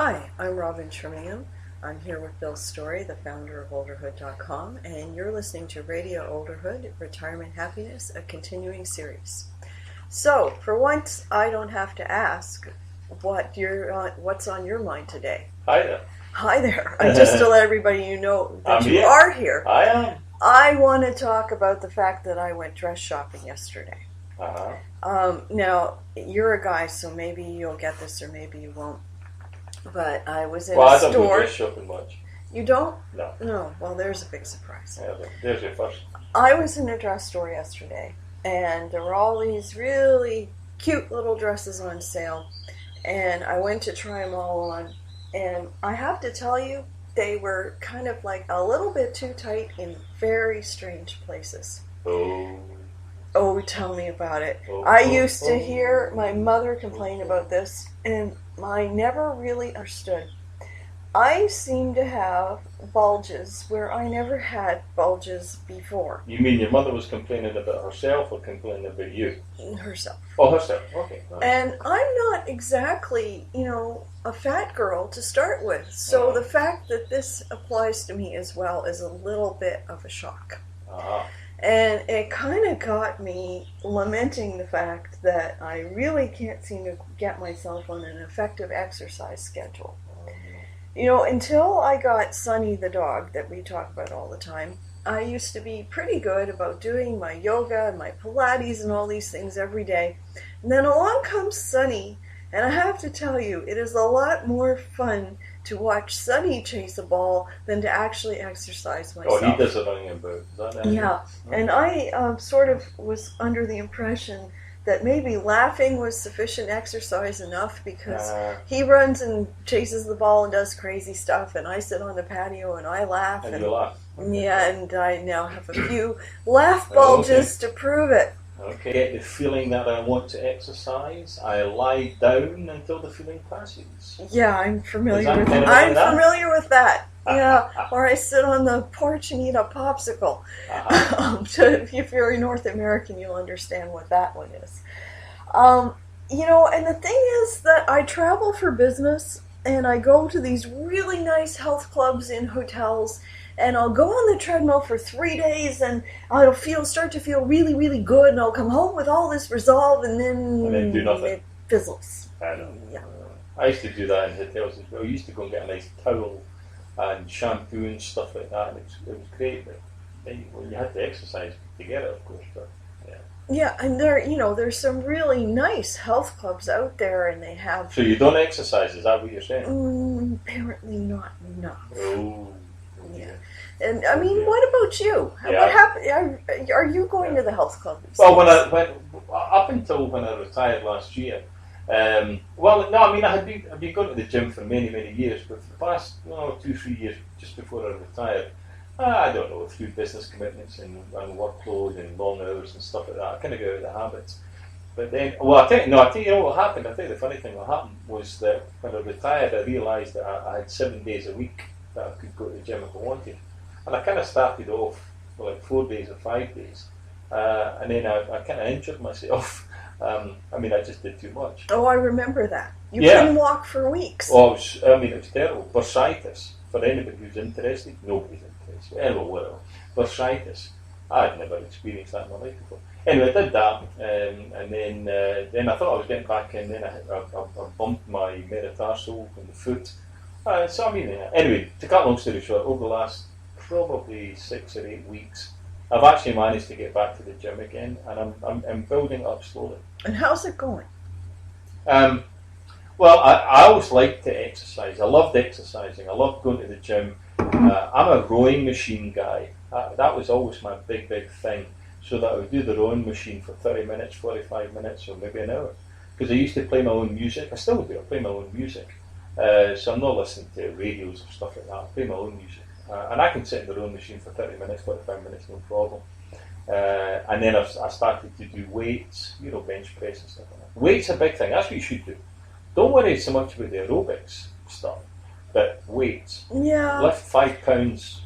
Hi, I'm Robin Trimingham. I'm here with Bill Storie, the founder of Olderhood.com, and you're listening to Radio Olderhood, Retirement Happiness, a continuing series. So, for once, I don't have to ask what's on your mind today. Hi there. Hi there. Just to let everybody know that you are here. I am. I want to talk about the fact that I went dress shopping yesterday. Now, you're a guy, so maybe you'll get this or maybe you won't. But I was in a store. I don't do dress shopping much. You don't? No. No. Well, there's a big surprise. Yeah, there's your first. I was in a dress store yesterday, and there were all these really cute little dresses on sale, and I went to try them all on, and I have to tell you, they were kind of like a little bit too tight in very strange places. Oh, tell me about it. I used to hear my mother complain about this, and I never really understood. I seem to have bulges where I never had bulges before. You mean your mother was complaining about herself or complaining about you? Herself. Oh, herself. Okay. Right. And I'm not exactly, a fat girl to start with. So the fact that this applies to me as well is a little bit of a shock. And it kind of got me lamenting the fact that I really can't seem to get myself on an effective exercise schedule. Until I got Sunny the dog that we talk about all the time, I used to be pretty good about doing my yoga and my Pilates and all these things every day. And then along comes Sunny, and I have to tell you, it is a lot more fun to watch Sunny chase a ball than to actually exercise myself. Oh, he does it on your boat. Is that it? Yeah, and I sort of was under the impression that maybe laughing was sufficient exercise enough because he runs and chases the ball and does crazy stuff, and I sit on the patio and I laugh. And you laugh. Okay. Yeah, and I now have a few laugh bulges to prove it. Okay. Get the feeling that I want to exercise. I lie down until the feeling passes. Yeah, I'm familiar with that. I'm familiar with that. Yeah, or I sit on the porch and eat a popsicle. If you're a North American, you'll understand what that one is. And the thing is that I travel for business, and I go to these really nice health clubs in hotels, and I'll go on the treadmill for 3 days, and I'll start to feel really, really good, and I'll come home with all this resolve, and then do nothing. It fizzles. I know. Yeah. I used to do that in hotels as well. I used to go and get a nice towel and shampoo and stuff like that, and it was great, but you had to exercise to get it, of course. But yeah, and there's some really nice health clubs out there, and they have. So you don't exercise? Is that what you're saying? Apparently not enough. Oh. Yeah, and I mean, what about you? Yeah. What happened? Are you going to the health club? Well, up until when I retired last year. I had been going to the gym for many, many years, but for the past 2-3 years, just before I retired, I don't know, through business commitments and workload and long hours and stuff like that, I kind of got out of the habits. But then, I tell you what happened. I tell you the funny thing. What happened was that when I retired, I realised that I had 7 days a week that I could go to the gym if I wanted, and I kind of started off for like 4 days or 5 days, and then I kind of injured myself. I just did too much. Oh, I remember that. You couldn't walk for weeks. Oh, it was terrible. Bursitis. For anybody who's interested, nobody's interested. Anyway, whatever. Bursitis. I'd never experienced that in my life before. Anyway, I did that, and then I thought I was getting back in. Then I bumped my metatarsal from the foot. Anyway, to cut a long story short, over the last probably 6 or 8 weeks, I've actually managed to get back to the gym again, and I'm building up slowly. And how's it going? I always liked to exercise. I loved exercising. I loved going to the gym. I'm a rowing machine guy. That was always my big thing. So that I would do the rowing machine for 30 minutes, 45 minutes, or maybe an hour. Because I used to play my own music. I still do. I play my own music. So I'm not listening to radios or stuff like that. I play my own music. And I can sit in the rowing machine for 30 minutes, 45 minutes, no problem. And then I started to do weights, bench press and stuff like that. Weights are a big thing. That's what you should do. Don't worry so much about the aerobics stuff, but weights. Yeah. Lift 5 pounds,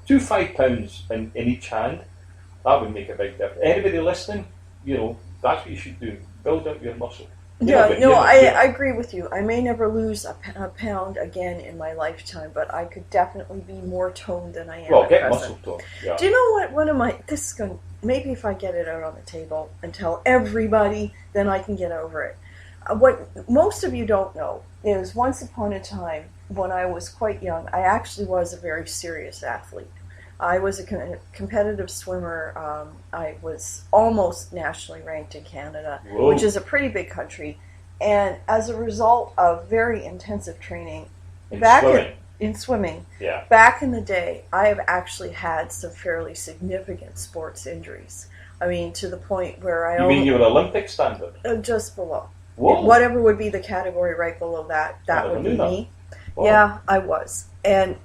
5 pounds in each hand. That would make a big difference. Anybody listening, that's what you should do. Build up your muscle. Yeah, no, I agree with you. I may never lose a pound again in my lifetime, but I could definitely be more toned than I am at get present. muscle tone. Yeah. Do you know what? One of my this is going. Maybe if I get it out on the table and tell everybody, then I can get over it. What most of you don't know is once upon a time, when I was quite young, I actually was a very serious athlete. I was a competitive swimmer. I was almost nationally ranked in Canada, Whoa. which is a pretty big country. And as a result of very intensive training, in swimming, yeah. Back in the day, I have actually had some fairly significant sports injuries. I mean, to the point where You mean you were Olympic standard? Just below. Whoa. Whatever would be the category right below that would be me. Whoa. Yeah, I was. And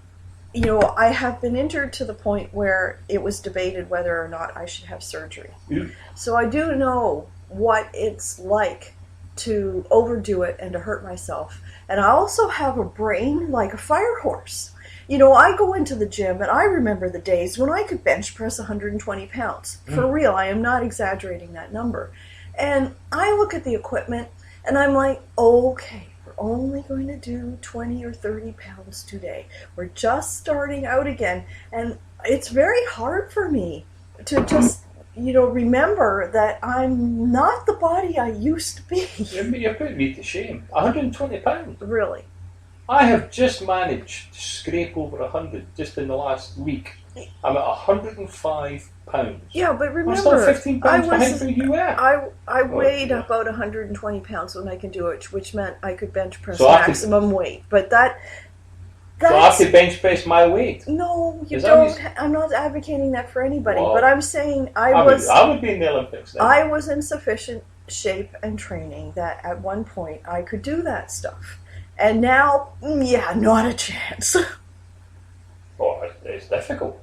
I have been injured to the point where it was debated whether or not I should have surgery. Yeah. So I do know what it's like to overdo it and to hurt myself. And I also have a brain like a fire horse. I go into the gym and I remember the days when I could bench press 120 pounds. For real, I am not exaggerating that number. And I look at the equipment and I'm like, okay, only going to do 20 or 30 pounds today. We're just starting out again. And it's very hard for me to just, remember that I'm not the body I used to be. You're putting me to shame. 120 pounds? Really? I have just managed to scrape over 100 just in the last week. I'm at 105 pounds. Yeah, but remember, I'm still 15 pounds behind where you are. I weighed about 120 pounds when I could do it, which meant I could bench press So maximum weight. But so I could bench press my weight? No, you don't. I'm not advocating that for anybody, but I'm saying I would be in the Olympics then. I was in sufficient shape and training that at one point I could do that stuff. And now, not a chance. Oh, it's difficult.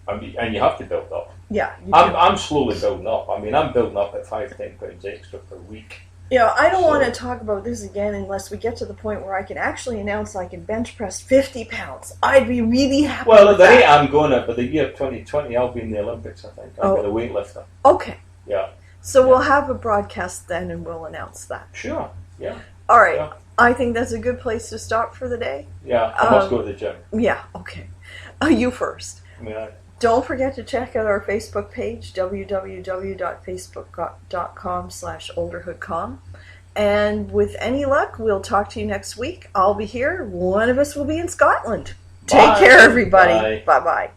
And you have to build up. Yeah. I'm slowly building up. I mean, I'm building up at 5-10 pounds extra per week. I don't want to talk about this again unless we get to the point where I can actually announce I can bench press 50 pounds. I'd be really happy with at the rate I'm going at, by the year 2020, I'll be in the Olympics, I think. I'll be the weightlifter. Okay. Yeah. So we'll have a broadcast then and we'll announce that. Sure, yeah. All right. Yeah. I think that's a good place to stop for the day. Yeah, I must go to the gym. Yeah, okay. You first. Yeah. Don't forget to check out our Facebook page, www.facebook.com/olderhoodcom. And with any luck, we'll talk to you next week. I'll be here. One of us will be in Scotland. Take care, everybody. Bye-bye.